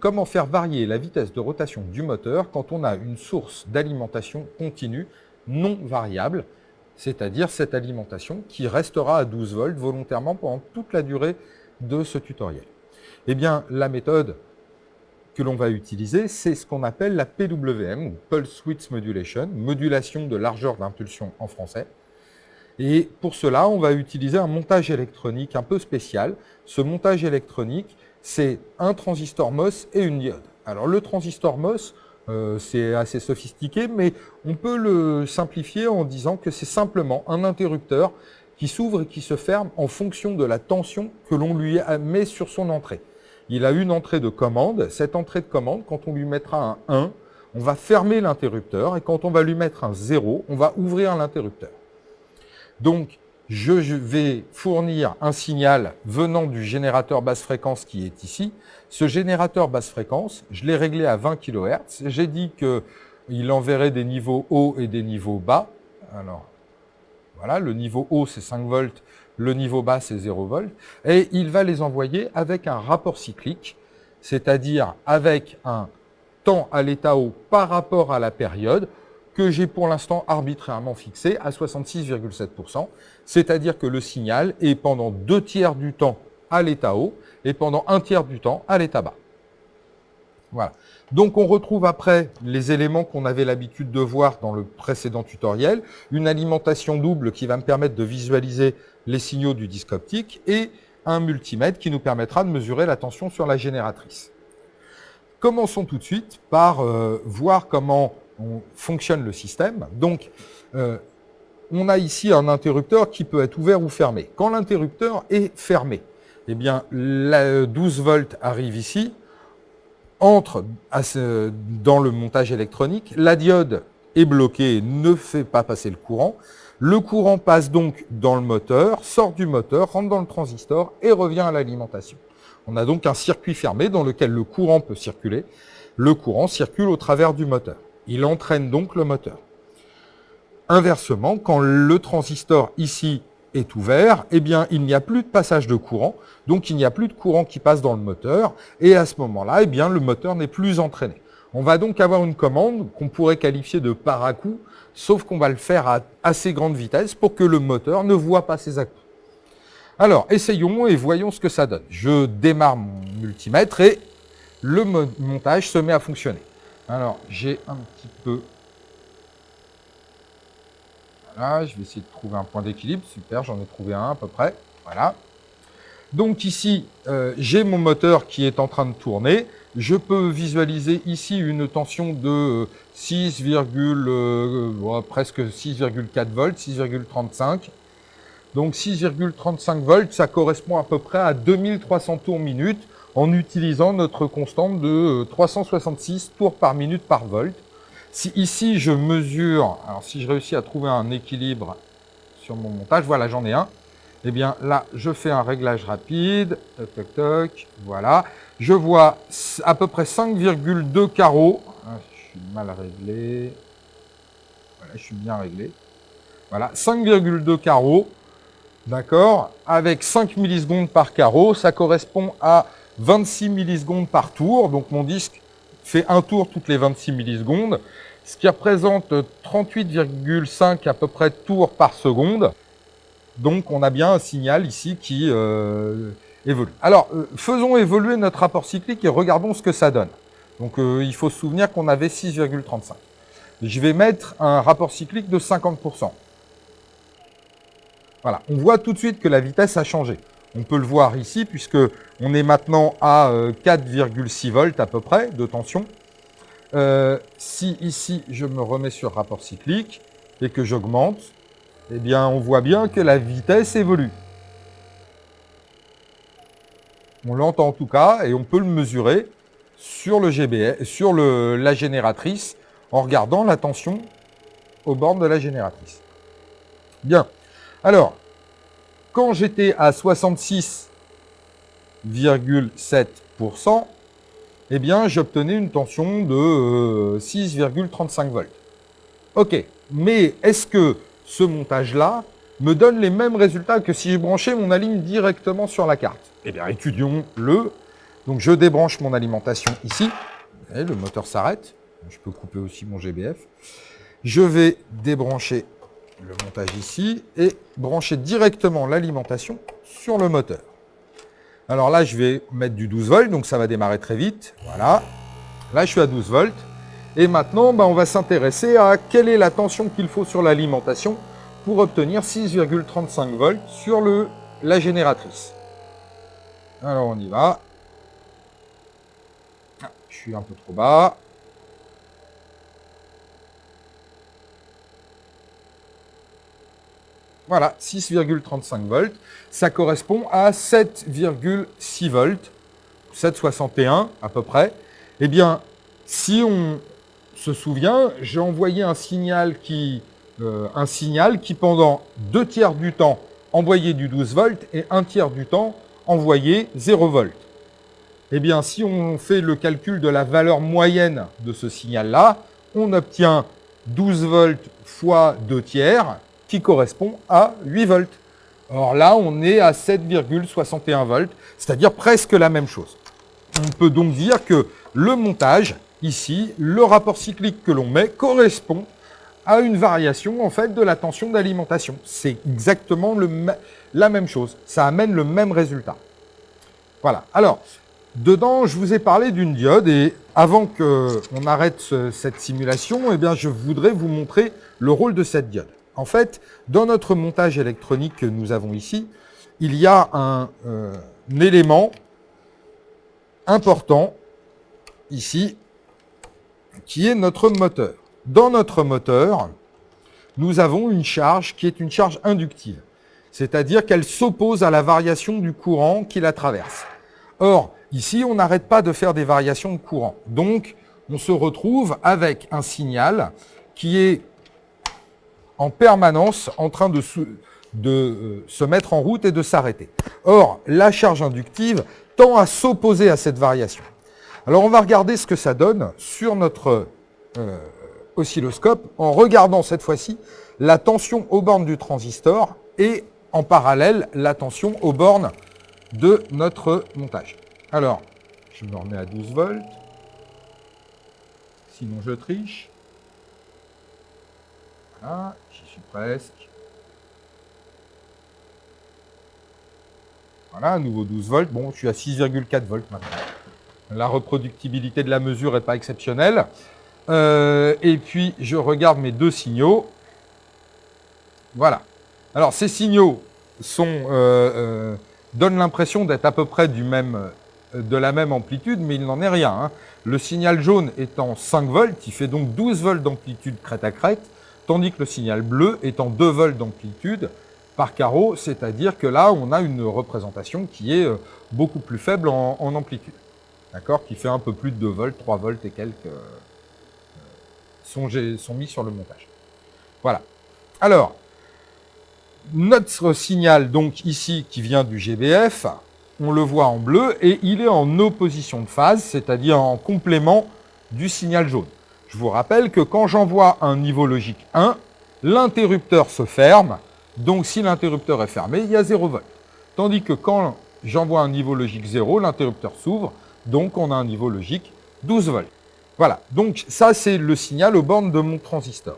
comment faire varier la vitesse de rotation du moteur quand on a une source d'alimentation continue non variable, c'est-à-dire cette alimentation qui restera à 12 volts volontairement pendant toute la durée de ce tutoriel. Eh bien, la méthode que l'on va utiliser, c'est ce qu'on appelle la PWM, ou Pulse Width Modulation, modulation de largeur d'impulsion en français. Et pour cela, on va utiliser un montage électronique un peu spécial. Ce montage électronique, c'est un transistor MOS et une diode. Alors le transistor MOS, c'est assez sophistiqué, mais on peut le simplifier en disant que c'est simplement un interrupteur qui s'ouvre et qui se ferme en fonction de la tension que l'on lui met sur son entrée. Il a une entrée de commande. Cette entrée de commande, quand on lui mettra un 1, on va fermer l'interrupteur, et quand on va lui mettre un 0, on va ouvrir l'interrupteur. Donc, je vais fournir un signal venant du générateur basse fréquence qui est ici. Ce générateur basse fréquence, je l'ai réglé à 20 kHz. J'ai dit qu'il enverrait des niveaux hauts et des niveaux bas. Alors, voilà, le niveau haut, c'est 5 volts. Le niveau bas, c'est 0 volts. Et il va les envoyer avec un rapport cyclique, c'est-à-dire avec un temps à l'état haut par rapport à la période, que j'ai pour l'instant arbitrairement fixé à 66,7%, c'est-à-dire que le signal est pendant 2/3 du temps à l'état haut et pendant 1/3 du temps à l'état bas. Voilà. Donc on retrouve après les éléments qu'on avait l'habitude de voir dans le précédent tutoriel, une alimentation double qui va me permettre de visualiser les signaux du disque optique et un multimètre qui nous permettra de mesurer la tension sur la génératrice. Commençons tout de suite par voir comment fonctionne le système. Donc, on a ici un interrupteur qui peut être ouvert ou fermé. Quand l'interrupteur est fermé, eh bien, 12 volts arrive ici, entre dans le montage électronique, la diode est bloquée et ne fait pas passer le courant passe donc dans le moteur, sort du moteur, rentre dans le transistor et revient à l'alimentation. On a donc un circuit fermé dans lequel le courant peut circuler. Le courant circule au travers du moteur. Il entraîne donc le moteur. Inversement, quand le transistor ici est ouvert, eh bien, il n'y a plus de passage de courant, donc il n'y a plus de courant qui passe dans le moteur, et à ce moment-là, eh bien, le moteur n'est plus entraîné. On va donc avoir une commande qu'on pourrait qualifier de par-à-coup, sauf qu'on va le faire à assez grande vitesse pour que le moteur ne voit pas ses à-coups. Alors, essayons et voyons ce que ça donne. Je démarre mon multimètre et le montage se met à fonctionner. Alors, j'ai un petit peu... Voilà, je vais essayer de trouver un point d'équilibre. Super, j'en ai trouvé un à peu près. Voilà. Donc ici, j'ai mon moteur qui est en train de tourner. Je peux visualiser ici une tension de 6, presque 6,4 volts, 6,35. Donc 6,35 volts, ça correspond à peu près à 2300 tours minute en utilisant notre constante de 366 tours par minute par volt. Si ici je mesure, alors si je réussis à trouver un équilibre sur mon montage, voilà, j'en ai un. Eh bien là, je fais un réglage rapide, toc toc toc, voilà. Je vois à peu près 5,2 carreaux. Ah, je suis mal réglé. Voilà, je suis bien réglé. Voilà, 5,2 carreaux. D'accord, avec 5 millisecondes par carreau, ça correspond à 26 millisecondes par tour. Donc mon disque fait un tour toutes les 26 millisecondes, ce qui représente 38,5 à peu près tours par seconde. Donc on a bien un signal ici qui évolue. Alors faisons évoluer notre rapport cyclique et regardons ce que ça donne. Donc il faut se souvenir qu'on avait 6,35. Je vais mettre un rapport cyclique de 50%. Voilà, on voit tout de suite que la vitesse a changé. On peut le voir ici, puisque on est maintenant à 4,6 volts à peu près de tension. Si ici, je me remets sur rapport cyclique et que j'augmente, eh bien, on voit bien que la vitesse évolue. On l'entend en tout cas, et on peut le mesurer sur le GBS, sur la génératrice, en regardant la tension aux bornes de la génératrice. Bien. Alors, quand j'étais à 66,7%, eh bien, j'obtenais une tension de 6,35 volts. Ok, mais est-ce que ce montage-là me donne les mêmes résultats que si je branchais mon align directement sur la carte? Eh bien, étudions-le. Donc je débranche mon alimentation ici. Et le moteur s'arrête. Je peux couper aussi mon GBF. Je vais débrancher le montage ici et brancher directement l'alimentation sur le moteur. Alors là, je vais mettre du 12 volts, donc ça va démarrer très vite. Voilà. Là, je suis à 12 volts. Et maintenant, on va s'intéresser à quelle est la tension qu'il faut sur l'alimentation pour obtenir 6,35 volts sur la génératrice. Alors, on y va. Ah, je suis un peu trop bas. Voilà, 6,35 volts. Ça correspond à 7,6 volts, 7,61 à peu près. Eh bien, si on se souvient, j'ai envoyé un signal qui pendant 2 tiers du temps envoyait du 12 volts et 1 tiers du temps envoyait 0 volts. Eh bien, si on fait le calcul de la valeur moyenne de ce signal-là, on obtient 12 volts fois 2 tiers, qui correspond à 8 volts. Or là, on est à 7,61 volts, c'est-à-dire presque la même chose. On peut donc dire que le montage, ici, le rapport cyclique que l'on met correspond à une variation en fait de la tension d'alimentation. C'est exactement la même chose. Ça amène le même résultat. Voilà. Alors, dedans, je vous ai parlé d'une diode et avant qu'on arrête cette simulation, eh bien, je voudrais vous montrer le rôle de cette diode. En fait, dans notre montage électronique que nous avons ici, il y a un élément important ici qui est notre moteur. Dans notre moteur, nous avons une charge qui est une charge inductive, c'est-à-dire qu'elle s'oppose à la variation du courant qui la traverse. Or, ici, on n'arrête pas de faire des variations de courant. Donc, on se retrouve avec un signal qui est en permanence en train de se mettre en route et de s'arrêter. Or, la charge inductive tend à s'opposer à cette variation. Alors, on va regarder ce que ça donne sur notre oscilloscope en regardant cette fois-ci la tension aux bornes du transistor et en parallèle la tension aux bornes de notre montage. Alors, je me remets à 12 volts, sinon je triche. Voilà, j'y suis presque. Voilà, à nouveau 12 volts. Bon, je suis à 6,4 volts maintenant. La reproductibilité de la mesure n'est pas exceptionnelle. Et puis, je regarde mes deux signaux. Voilà. Alors, ces signaux donnent l'impression d'être à peu près de la même amplitude, mais il n'en est rien. Hein. Le signal jaune est en 5 volts, il fait donc 12 volts d'amplitude crête à crête, tandis que le signal bleu est en 2 volts d'amplitude par carreau, c'est-à-dire que là, on a une représentation qui est beaucoup plus faible en amplitude. D'accord, qui fait un peu plus de 2 volts, 3 volts et quelques sont mis sur le montage. Voilà. Alors, notre signal, donc ici, qui vient du GBF, on le voit en bleu et il est en opposition de phase, c'est-à-dire en complément du signal jaune. Je vous rappelle que quand j'envoie un niveau logique 1, l'interrupteur se ferme, donc si l'interrupteur est fermé, il y a 0 volt. Tandis que quand j'envoie un niveau logique 0, l'interrupteur s'ouvre, donc on a un niveau logique 12 volts. Voilà, donc ça c'est le signal aux bornes de mon transistor.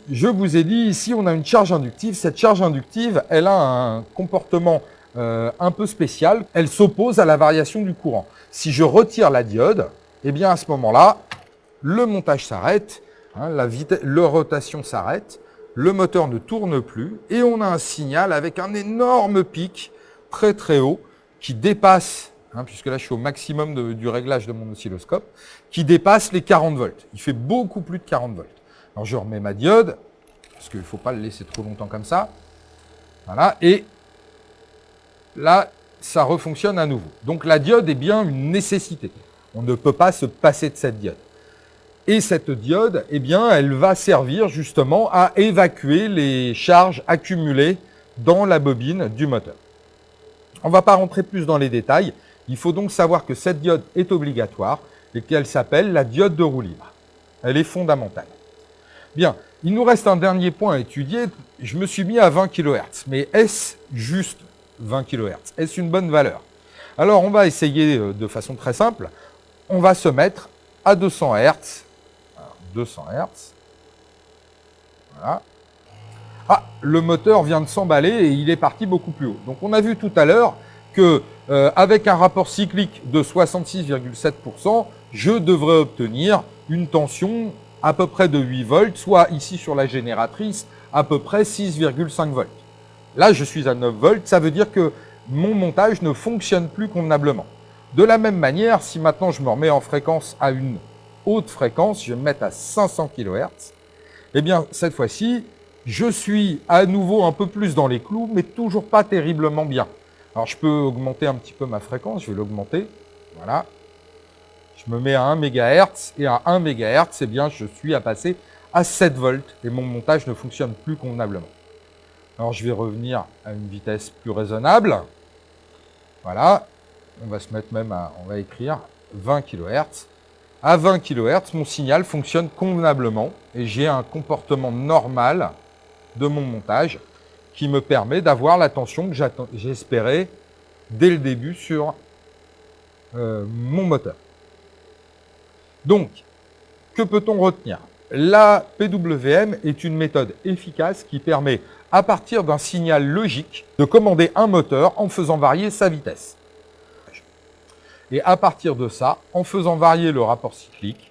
Je vous ai dit, ici on a une charge inductive. Cette charge inductive, elle a un comportement un peu spécial. Elle s'oppose à la variation du courant. Si je retire la diode, eh bien à ce moment-là, le montage s'arrête, hein, la rotation s'arrête, le moteur ne tourne plus et on a un signal avec un énorme pic très très haut qui dépasse, hein, puisque là je suis au maximum du réglage de mon oscilloscope, qui dépasse les 40 volts. Il fait beaucoup plus de 40 volts. Alors je remets ma diode, parce qu'il ne faut pas le laisser trop longtemps comme ça. Voilà, et là, ça refonctionne à nouveau. Donc la diode est bien une nécessité. On ne peut pas se passer de cette diode. Et cette diode, eh bien, elle va servir justement à évacuer les charges accumulées dans la bobine du moteur. On ne va pas rentrer plus dans les détails. Il faut donc savoir que cette diode est obligatoire et qu'elle s'appelle la diode de roue libre. Elle est fondamentale. Bien, il nous reste un dernier point à étudier. Je me suis mis à 20 kHz, mais est-ce juste 20 kHz? Est-ce une bonne valeur? Alors, on va essayer de façon très simple. On va se mettre à 200 Hz. Alors, 200 Hz. Voilà. Ah, le moteur vient de s'emballer et il est parti beaucoup plus haut. Donc, on a vu tout à l'heure que avec un rapport cyclique de 66,7%, je devrais obtenir une tension à peu près de 8 volts, soit ici sur la génératrice, à peu près 6,5 volts. Là, je suis à 9 volts, ça veut dire que mon montage ne fonctionne plus convenablement. De la même manière, si maintenant je me remets en fréquence à une haute fréquence, je vais me mettre à 500 kHz, eh bien, cette fois-ci, je suis à nouveau un peu plus dans les clous, mais toujours pas terriblement bien. Alors, je peux augmenter un petit peu ma fréquence, je vais l'augmenter, voilà. Je me mets à 1 MHz, et à 1 MHz, eh bien, je suis à passer à 7 volts, et mon montage ne fonctionne plus convenablement. Alors, je vais revenir à une vitesse plus raisonnable. Voilà. On va se mettre même à, on va écrire 20 kHz. À 20 kHz, mon signal fonctionne convenablement et j'ai un comportement normal de mon montage qui me permet d'avoir la tension que j'espérais dès le début sur mon moteur. Donc, que peut-on retenir? La PWM est une méthode efficace qui permet, à partir d'un signal logique, de commander un moteur en faisant varier sa vitesse. Et à partir de ça, en faisant varier le rapport cyclique,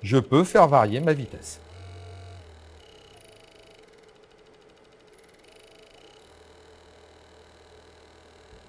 je peux faire varier ma vitesse.